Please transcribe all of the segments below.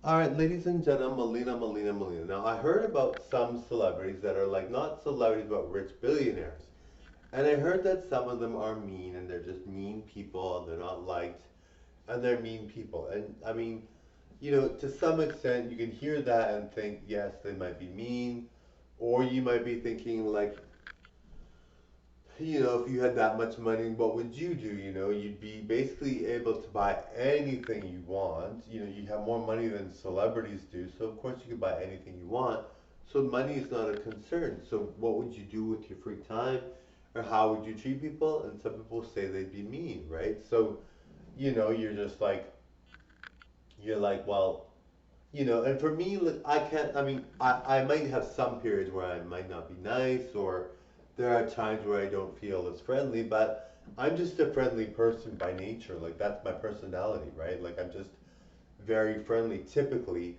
All right, ladies and gentlemen, Melina. Now, I heard about some celebrities that are like not celebrities, but rich billionaires. And I heard that some of them are mean and they're just mean people and they're not liked and they're mean people. And I mean, to some extent, you can hear that and think, yes, they might be mean. Or you might be thinking, like, if you had that much money, what would you do? You'd be basically able to buy anything you want. You have more money than celebrities do, so of course you could buy anything you want. So money is not a concern. So what would you do with your free time? Or how would you treat people? And some people say they'd be mean, right? So, you're just like, well, and for me, like, I can't, I mean, I might have some periods where I might not be nice, or there are times where I don't feel as friendly, but I'm just a friendly person by nature. Like, that's my personality, right? Like, I'm just very friendly. Typically,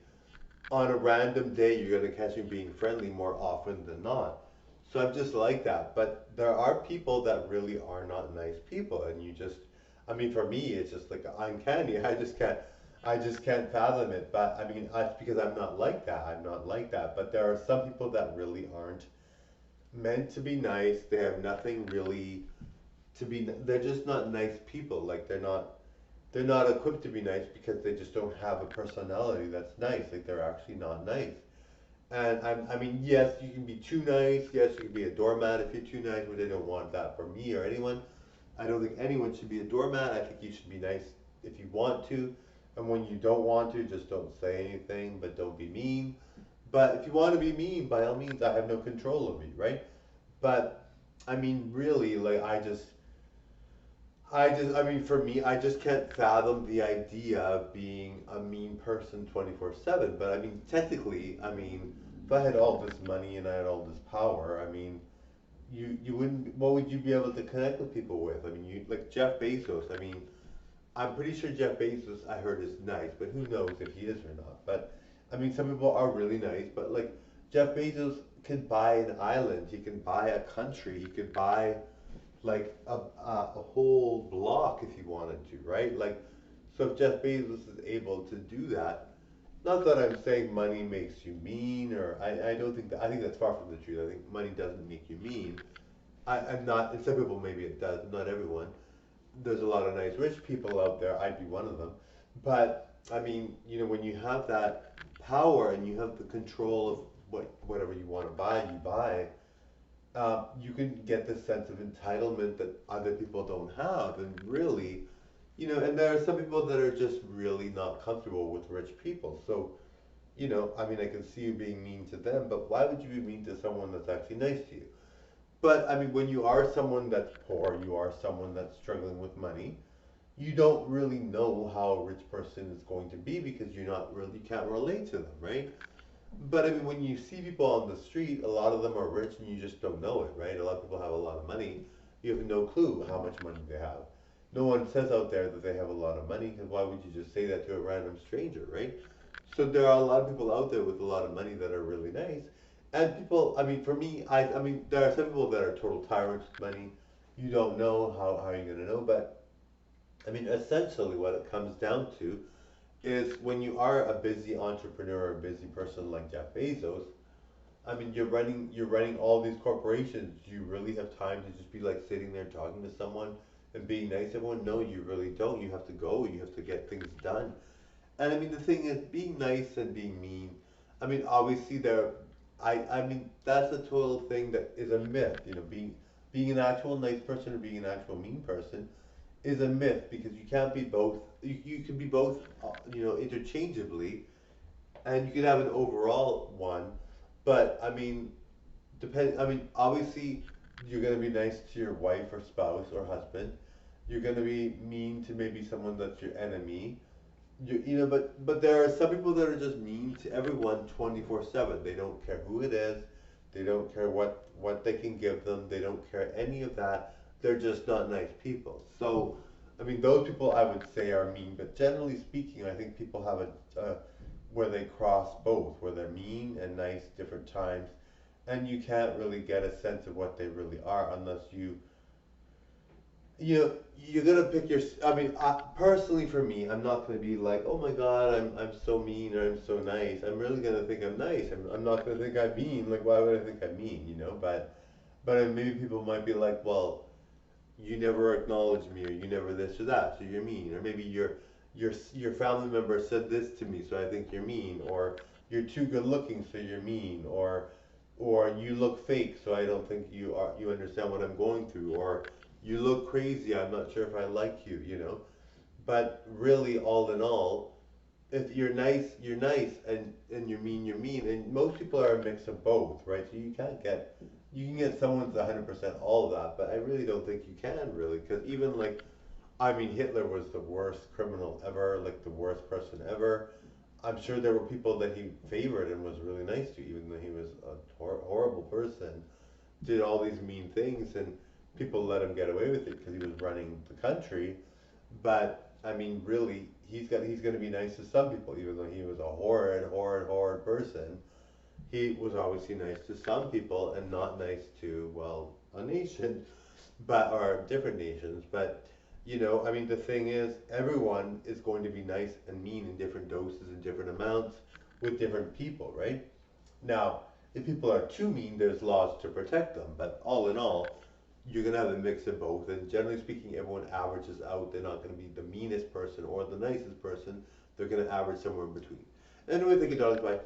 on a random day, you're going to catch me being friendly more often than not. So I'm just like that. But there are people that really are not nice people, and I mean, for me, it's just like uncanny. I just can't fathom it. But I mean, it's because I'm not like that. I'm not like that. But there are some people that really aren't meant to be nice. They have nothing really to be. They're just not nice people. Like they're not equipped to be nice because they just don't have a personality that's nice. Like they're actually not nice. And I mean, yes, you can be too nice. Yes, you can be a doormat if you're too nice, but I don't want that for me or anyone. I don't think anyone should be a doormat. I think you should be nice if you want to. And when you don't want to, just don't say anything, but don't be mean. But if you want to be mean, by all means, I have no control of you, right? But I mean, really, like, I mean, for me, I just can't fathom the idea of being a mean person 24/7. But I mean, technically, I mean, if I had all this money and I had all this power, I mean, you wouldn't. What would you be able to connect with people with? I mean, you like Jeff Bezos. I mean, I'm pretty sure Jeff Bezos, I heard, is nice, but who knows if he is or not. But I mean, some people are really nice, but like Jeff Bezos can buy an island, he can buy a country, he can buy like a whole block if he wanted to, right? Like, so if Jeff Bezos is able to do that, not that I'm saying money makes you mean, or I don't think that, I think that's far from the truth. I think money doesn't make you mean. I'm not, and some people maybe it does, not everyone. There's a lot of nice rich people out there. I'd be one of them. But I mean, when you have that power and you have the control of whatever you want to buy, you buy. You can get this sense of entitlement that other people don't have, and really, and there are some people that are just really not comfortable with rich people. So, I mean, I can see you being mean to them, but why would you be mean to someone that's actually nice to you? But I mean, when you are someone that's poor, you are someone that's struggling with money, you don't really know how a rich person is going to be because you can't relate to them, right? But I mean, when you see people on the street, a lot of them are rich and you just don't know it, right? A lot of people have a lot of money. You have no clue how much money they have. No one says out there that they have a lot of money because why would you just say that to a random stranger, right? So there are a lot of people out there with a lot of money that are really nice. And people, I mean, for me, I mean, there are some people that are total tyrants with money. You don't know how you're going to know. But I mean, essentially, what it comes down to is when you are a busy entrepreneur or a busy person like Jeff Bezos, I mean, you're running all these corporations. Do you really have time to just be like sitting there talking to someone and being nice to everyone? No, you really don't. You have to go. You have to get things done. And I mean, the thing is, being nice and being mean. I mean, obviously I mean, that's a total thing that is a myth. Being an actual nice person or being an actual mean person is a myth because you can't be both. You can be both, interchangeably, and you can have an overall one. But I mean, I mean, obviously, you're gonna be nice to your wife or spouse or husband. You're gonna be mean to maybe someone that's your enemy. But there are some people that are just mean to everyone 24/7. They don't care who it is. They don't care what they can give them. They don't care any of that. They're just not nice people. So, I mean, those people I would say are mean. But generally speaking, I think people have where they cross both, where they're mean and nice different times, and you can't really get a sense of what they really are unless you know, you're gonna pick your. I mean, personally for me, I'm not gonna be like, oh my God, I'm so mean or I'm so nice. I'm really gonna think I'm nice. I'm not gonna think I'm mean. Like, why would I think I'm mean? You know, but maybe people might be like, well, you never acknowledge me, or you never this or that, so you're mean. Or maybe your family member said this to me, so I think you're mean. Or you're too good looking, so you're mean. Or you look fake, so I don't think you understand what I'm going through. Or you look crazy, I'm not sure if I like you, you know. But really, all in all, if you're nice, you're nice, and you're mean, you're mean. And most people are a mix of both, right? So you can get someone's 100% all of that, but I really don't think you can really, because even like, I mean, Hitler was the worst criminal ever, like the worst person ever. I'm sure there were people that he favored and was really nice to, even though he was a horrible person, did all these mean things, and people let him get away with it because he was running the country. But I mean, really, he's going to be nice to some people, even though he was a horrid person. He was obviously nice to some people and not nice to, well, a nation, but or different nations. But you know, I mean, the thing is, everyone is going to be nice and mean in different doses and different amounts with different people, right? Now, if people are too mean, there's laws to protect them. But all in all, you're gonna have a mix of both. And generally speaking, everyone averages out. They're not gonna be the meanest person or the nicest person. They're gonna average somewhere in between. Anyway, thank you, darling. Bye.